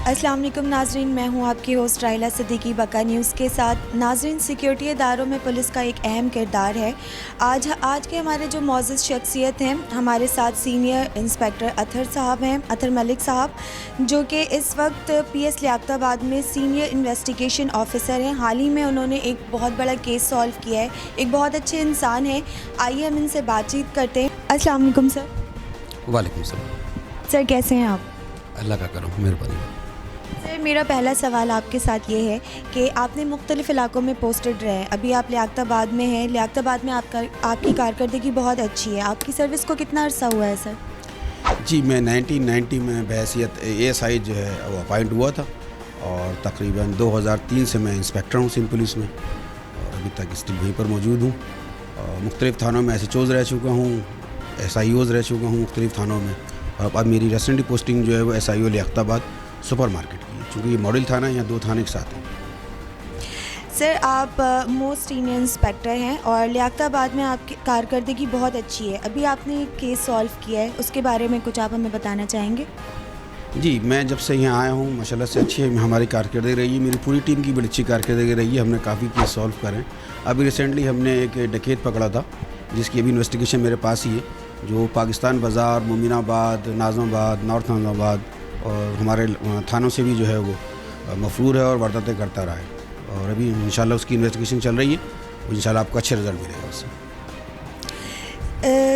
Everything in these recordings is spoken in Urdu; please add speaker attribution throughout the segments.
Speaker 1: السلام علیکم ناظرین، میں ہوں آپ کی ہوسٹ رائلا صدیقی بکا نیوز کے ساتھ۔ ناظرین، سیکیورٹی اداروں میں پولیس کا ایک اہم کردار ہے۔ آج کے ہمارے جو معزز شخصیت ہیں، ہمارے ساتھ سینئر انسپیکٹر اطہر صاحب ہیں، اطہر ملک صاحب، جو کہ اس وقت پی ایس لیاقت آباد میں سینئر انویسٹیگیشن آفیسر ہیں۔ حال ہی میں انہوں نے ایک بہت بڑا کیس سالو کیا ہے، ایک بہت اچھے انسان ہیں۔ آئیے ہم ان سے بات چیت کرتے ہیں۔ السلام علیکم سر۔
Speaker 2: وعلیکم السلام۔
Speaker 1: سر کیسے ہیں آپ؟
Speaker 2: اللہ کا کرم، مہربانی۔
Speaker 1: سر میرا پہلا سوال آپ کے ساتھ یہ ہے کہ آپ نے مختلف علاقوں میں پوسٹڈ رہے ہیں، ابھی آپ لیاقت آباد میں ہیں۔ لیاقت آباد میں آپ کی کارکردگی بہت اچھی ہے۔ آپ کی سروس کو کتنا عرصہ ہوا ہے سر؟
Speaker 2: جی، میں 1990 میں بحیثیت ASI جو ہے وہ اپائنٹ ہوا تھا، اور تقریباً 2003 سے میں انسپیکٹر ہوں سندھ پولیس میں، اور ابھی تک اسٹل وہیں پر موجود ہوں۔ اور مختلف تھانوں میں SHOs رہ چکا ہوں، SIOs رہ چکا ہوں مختلف تھانوں میں، اور اب میری ریسنٹلی پوسٹنگ جو ہے وہ SIO لیاقت آباد سپر مارکیٹ کی ہے، چونکہ یہ ماڈل تھانہ ہے، یہاں 2 تھانے کے ساتھ ہیں۔
Speaker 1: سر آپ موسٹ سینئر انسپیکٹر ہیں اور لیاقت آباد میں آپ کی کارکردگی بہت اچھی ہے۔ ابھی آپ نے ایک کیس سالو کیا ہے، اس کے بارے میں کچھ آپ ہمیں بتانا چاہیں گے؟
Speaker 2: جی، میں جب سے یہاں آیا ہوں ماشاءاللہ سے اچھی ہماری کارکردگی رہی ہے، میری پوری ٹیم کی بڑی اچھی کارکردگی رہی ہے، ہم نے کافی کیس سالو کرے ہیں۔ ابھی ریسنٹلی ہم نے ایک ڈکیت پکڑا تھا، جس کی ابھی انویسٹیگیشن میرے پاس ہی ہے، جو پاکستان بازار، مومن آباد، ناظم آباد، نارتھ ناظم آباد اور ہمارے تھانوں سے بھی جو ہے وہ مفرور ہے اور وارداتیں کرتا رہا ہے، اور ابھی انشاءاللہ اس کی انویسٹیگیشن چل رہی ہے، انشاءاللہ آپ کو اچھے رزلٹ ملے گا اس سے۔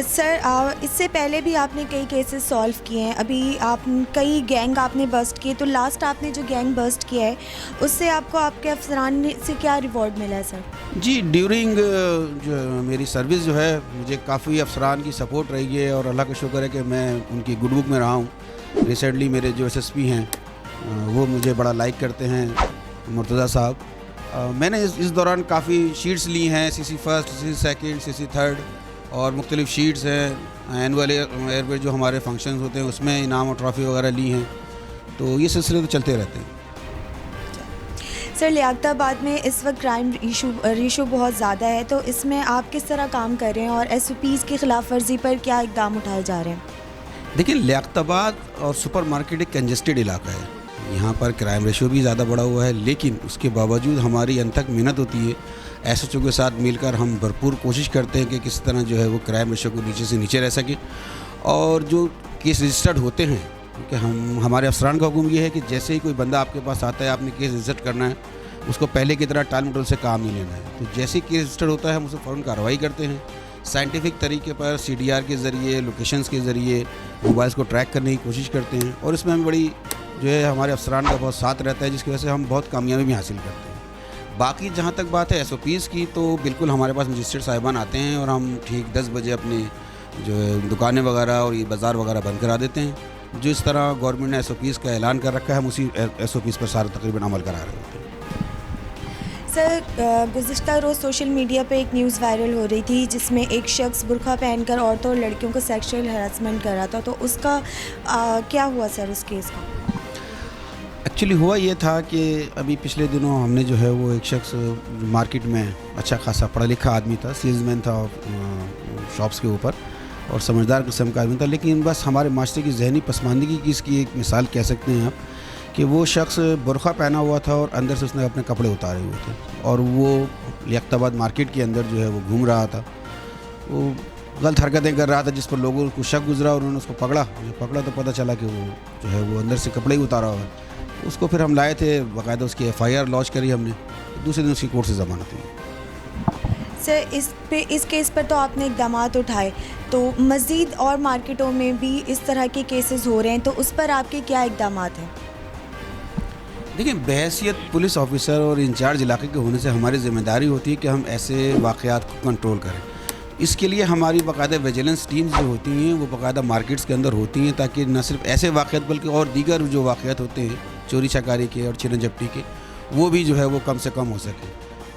Speaker 1: سر اس سے پہلے بھی آپ نے کئی کیسز سالو کیے ہیں، ابھی آپ کئی گینگ آپ نے بسٹ کیے، تو لاسٹ آپ نے جو گینگ بسٹ کیا ہے اس سے آپ کو آپ کے افسران سے کیا ریوارڈ ملا ہے سر؟
Speaker 2: جی، ڈیورنگ جو میری سروس جو ہے مجھے کافی افسران کی سپورٹ رہی ہے، اور اللہ کا شکر ہے کہ میں ان کی گڈ بک میں رہا ہوں۔ ریسنٹلی میرے جو SSP ہیں وہ مجھے بڑا لائک کرتے ہیں، مرتضیٰ صاحب۔ میں نے اس دوران کافی شیٹس لی ہیں، CC first, CC second, CC third, اور مختلف شیٹس ہیں، اینول ایئر پہ جو ہمارے فنکشنز ہوتے ہیں اس میں انعام اور ٹرافی وغیرہ لی ہیں، تو یہ سلسلے تو چلتے رہتے ہیں۔
Speaker 1: سر لیاقت آباد میں اس وقت کرائم ریشو بہت زیادہ ہے، تو اس میں آپ کس طرح کام کر رہے ہیں اور SOPs کی خلاف ورزی پر کیا اقدام اٹھائے جا رہے ہیں؟
Speaker 2: دیکھیں، لیاقت آباد اور سپر مارکیٹ ایک کنجسٹڈ علاقہ ہے، یہاں پر کرائم ریشو بھی زیادہ بڑا ہوا ہے، لیکن اس کے باوجود ہماری انتھک محنت ہوتی ہے، SHO کے ساتھ مل کر ہم بھرپور کوشش کرتے ہیں کہ کس طرح جو ہے وہ کرائم ریشو کو نیچے سے نیچے رہ سکے، اور جو کیس رجسٹرڈ ہوتے ہیں، کیونکہ ہمارے افسران کا حکم یہ ہے کہ جیسے ہی کوئی بندہ آپ کے پاس آتا ہے، آپ نے کیس رجسٹر کرنا ہے، اس کو پہلے کی طرح ٹال مٹول سے کام نہیں لینا ہے، تو جیسے ہی کیس رجسٹر ہوتا ہے ہم اسے فوراً کارروائی کرتے ہیں، سائنٹیفک طریقے پر CDR کے ذریعے، لوکیشنز کے ذریعے موبائلز کو ٹریک کرنے کی کوشش کرتے ہیں، اور اس میں ہمیں بڑی جو ہے ہمارے افسران کا بہت ساتھ رہتا ہے، جس کی وجہ سے ہم بہت کامیابی بھی حاصل کرتے ہیں۔ باقی جہاں تک بات ہے SOPs کی، تو بالکل ہمارے پاس مجسٹریٹ صاحبان آتے ہیں اور ہم ٹھیک 10 بجے اپنے جو ہے دکانیں وغیرہ اور یہ بازار وغیرہ بند کرا دیتے ہیں، جو اس طرح گورنمنٹ نے SOPs کا اعلان کر رکھا ہے، ہم اسی SOPs پر سارا تقریباً عمل کرا رہے ہوتے ہیں۔
Speaker 1: سر گزشتہ روز سوشل میڈیا پہ ایک نیوز وائرل ہو رہی تھی جس میں ایک شخص برقع پہن کر عورتوں اور لڑکیوں کو سیکشول ہراسمنٹ کر رہا تھا، تو اس کا کیا ہوا سر اس کیس کا؟
Speaker 2: ایکچولی ہوا یہ تھا کہ ابھی پچھلے دنوں ہم نے جو ہے وہ ایک شخص مارکیٹ میں اچھا خاصا پڑھا لکھا آدمی تھا، سیلز مین تھا شاپس کے اوپر، اور سمجھدار قسم کا آدمی تھا، لیکن بس ہمارے معاشرے کی ذہنی پسماندگی کی اس کی ایک مثال کہہ سکتے ہیں آپ، کہ وہ شخص برقع پہنا ہوا تھا اور اندر سے اس نے اپنے کپڑے اتارے ہوئے تھے، اور وہ لیاقت آباد مارکیٹ کے اندر جو ہے وہ گھوم رہا تھا، وہ غلط حرکتیں کر رہا تھا، جس پر لوگوں کو شک گزرا اور انہوں نے اس کو پکڑا تو پتہ چلا کہ وہ جو ہے وہ اندر سے کپڑے ہی اتارا ہوا ہے۔ اس کو پھر ہم لائے تھے، باقاعدہ اس کی FIR لانچ کری ہم نے، دوسرے دن اس کی کورٹ سے ضمانت ہوئی۔
Speaker 1: سر اس کیس پر تو آپ نے اقدامات اٹھائے، تو مزید اور مارکیٹوں میں بھی اس طرح کے کیسز ہو رہے ہیں، تو اس پر آپ کے کیا اقدامات ہیں؟
Speaker 2: دیکھیں، بحیثیت پولیس آفیسر اور انچارج علاقے کے ہونے سے ہماری ذمہ داری ہوتی ہے کہ ہم ایسے واقعات کو کنٹرول کریں۔ اس کے لیے ہماری باقاعدہ ویجیلنس ٹیمز جو ہوتی ہیں وہ باقاعدہ مارکیٹس کے اندر ہوتی ہیں، تاکہ نہ صرف ایسے واقعات بلکہ اور دیگر جو واقعات ہوتے ہیں چوری چکاری کے اور چھین جھپٹی کے، وہ بھی جو ہے وہ کم سے کم ہو سکے۔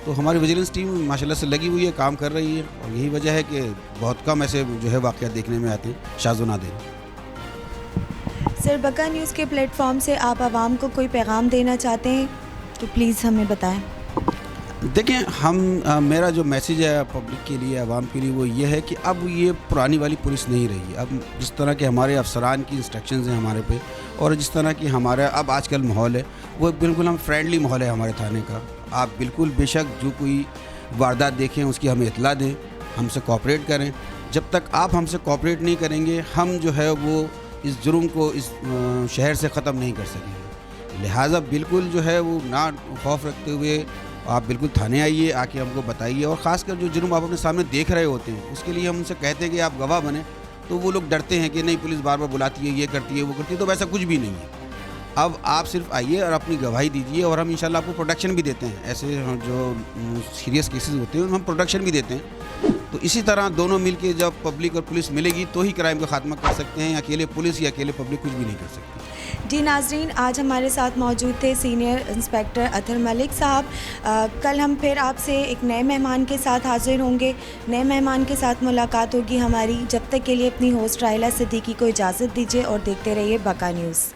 Speaker 2: تو ہماری ویجیلنس ٹیم ماشاءاللہ سے لگی ہوئی ہے، کام کر رہی ہے، اور یہی وجہ ہے کہ بہت کم ایسے جو ہے واقعات دیکھنے میں آتے ہیں شاذ و نادر۔
Speaker 1: سر بکا نیوز کے پلیٹ فارم سے آپ عوام کو کوئی پیغام دینا چاہتے ہیں تو پلیز ہمیں بتائیں۔
Speaker 2: دیکھیں میرا جو میسیج ہے پبلک کے لیے، عوام کے لیے، وہ یہ ہے کہ اب یہ پرانی والی پولیس نہیں رہی. اب جس طرح کے ہمارے افسران کی انسٹرکشنز ہیں ہمارے پہ، اور جس طرح کی ہمارا اب آج کل ماحول ہے، وہ بالکل ہم فرینڈلی ماحول ہے ہمارے تھانے کا. آپ بالکل بے شک جو کوئی واردات دیکھیں اس کی ہمیں اطلاع دیں، ہم سے کوآپریٹ کریں. جب تک آپ ہم سے کوآپریٹ نہیں کریں گے، ہم جو ہے وہ اس جرم کو اس شہر سے ختم نہیں کر سکیں گے. لہٰذا بالکل جو ہے وہ نہ خوف رکھتے ہوئے آپ بالکل تھانے آئیے، آ کے ہم کو بتائیے. اور خاص کر جو جرم آپ اپنے سامنے دیکھ رہے ہوتے ہیں، اس کے لیے ہم ان سے کہتے ہیں کہ آپ گواہ بنیں، تو وہ لوگ ڈرتے ہیں کہ نہیں پولیس بار بار بلاتی ہے، یہ کرتی ہے، وہ کرتی ہے. تو ویسا کچھ بھی نہیں ہے. اب آپ صرف آئیے اور اپنی گواہی دیجیے، اور ہم انشاءاللہ آپ کو پروٹیکشن بھی دیتے ہیں. ایسے جو سیریس کیسز ہوتے ہیں ہم پروٹیکشن بھی دیتے ہیں. تو اسی طرح دونوں مل کے جب پبلک اور پولیس ملے گی تو ہی کرائم کا خاتمہ کر سکتے ہیں. اکیلے پولیس یا اکیلے پبلک کچھ بھی نہیں کر سکتی.
Speaker 1: جی ناظرین، آج ہمارے ساتھ موجود تھے سینئر انسپیکٹر اطہر ملک صاحب. کل ہم پھر آپ سے ایک نئے مہمان کے ساتھ حاضر ہوں گے. نئے مہمان کے ساتھ ملاقات ہوگی ہماری. جب تک کے لیے اپنی ہوسٹ رائلہ صدیقی کو اجازت دیجیے اور دیکھتے رہیے بقا نیوز.